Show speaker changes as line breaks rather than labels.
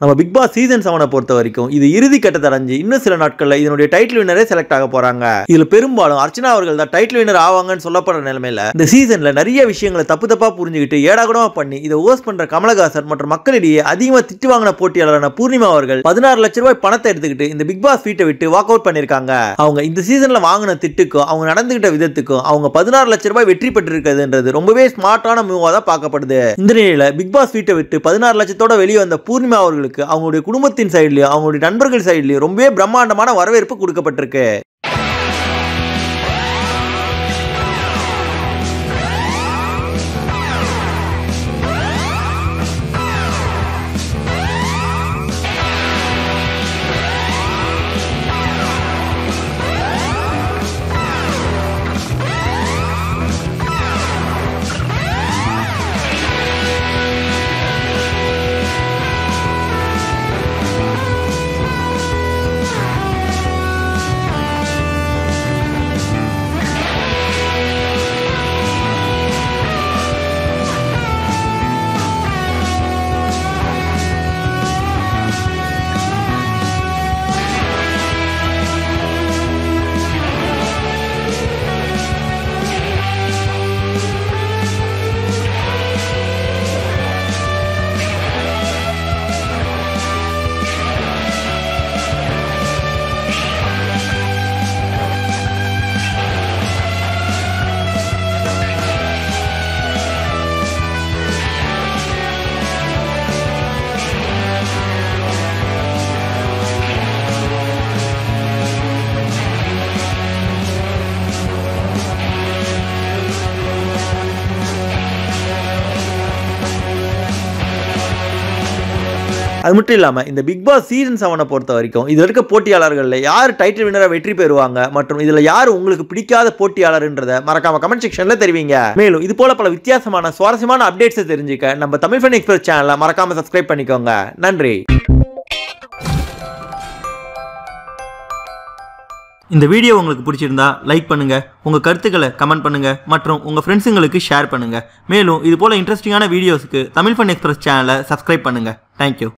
நம்ம big Boss season 7 பொறுத்த வரைக்கும் இது இறுதி கட்டத்தை அடைஞ்சு இன்னும் சில நாட்கள்ல இதனுடைய டைட்டில் வின்னரே செலக்ட் ஆக போறாங்க. இதுல பெரும்பாலும் அர்ச்சனா அவர்கள் தான் டைட்டில் வின்னர் ஆவாங்கன்னு சொல்லப்படுற நிலைமையில இந்த சீசன்ல நிறைய விஷயங்களை தப்பா புரிஞ்சுக்கிட்டு ஏடாகூடமா பண்ணி இதை ஹோஸ்ட் பண்ற கமலஹாசன் மற்றும் மக்களிடையே அதிகமா திட்டு வாங்கின போட்டியாளரான பூர்ணிமா அவர்கள் 16 லட்சம் ரூபாய் பணத்தை எடுத்துக்கிட்டு இந்த பிக் பாஸ் வீட்டை விட்டு வாக் அவுட் பண்ணிருக்காங்க. அவங்க இந்த சீசன்ல வாங்கின திட்டுக்கும் அவங்க நடந்துகிட்ட விதத்துக்கும் அவங்க 16 லட்சம் ரூபாய் வெற்றி பெற்றிருக்கிறதுன்றது ரொம்பவே ஸ்மார்ட்டான மூவா தான் பார்க்கப்படுது. இந்த நிலையில பிக் பாஸ் வீட்டை விட்டு 16 லட்சத்தோட வெளியே வந்த பூர்ணிமா அவர்களுக்கு அவங்களுடைய குடும்பத்தின் சைட்லயும் அவங்களுடைய நண்பர்கள் சைட்லயும் ரொம்பவே பிரம்மாண்டமான வரவேற்பு கொடுக்கப்பட்டிருக்கு. அது மட்டும் இல்லாம இந்த பிக் பாஸ் சீசன் 7 பொறுத்த வரைக்கும் இதுல இருக்க போட்டியாளர்கள்ல யார் டைட்டில் வின்னரா வெற்றி பெறுவாங்க மற்றும் இதுல யார் உங்களுக்கு பிடிக்காத போட்டியாளர்ன்றத மறக்காம கமெண்ட் செக்ஷன்ல தெரிவிங்க. மேலும் இது போல பல வித்தியாசமான சுவாரஸ்யமான அப்டேட்ஸ் தெரிஞ்சுக்க நம்ம தமிழ் ஃபன் எக்ஸ்பிரஸ் சேனலை மறக்காம சப்ஸ்கிரைப் பண்ணிக்கோங்க. நன்றி. இந்த வீடியோ உங்களுக்கு பிடிச்சிருந்தா லைக் பண்ணுங்க, உங்க கருத்துக்களை கமெண்ட் பண்ணுங்க மற்றும் உங்க ஃப்ரெண்ட்ஸுங்களுக்கு ஷேர் பண்ணுங்க. மேலும் இது போல இன்ட்ரெஸ்டிங்கான வீடியோஸ்க்கு தமிழ் ஃபன் எக்ஸ்பிரஸ் சேனலை சப்ஸ்கிரைப் பண்ணுங்க. தேங்க்யூ.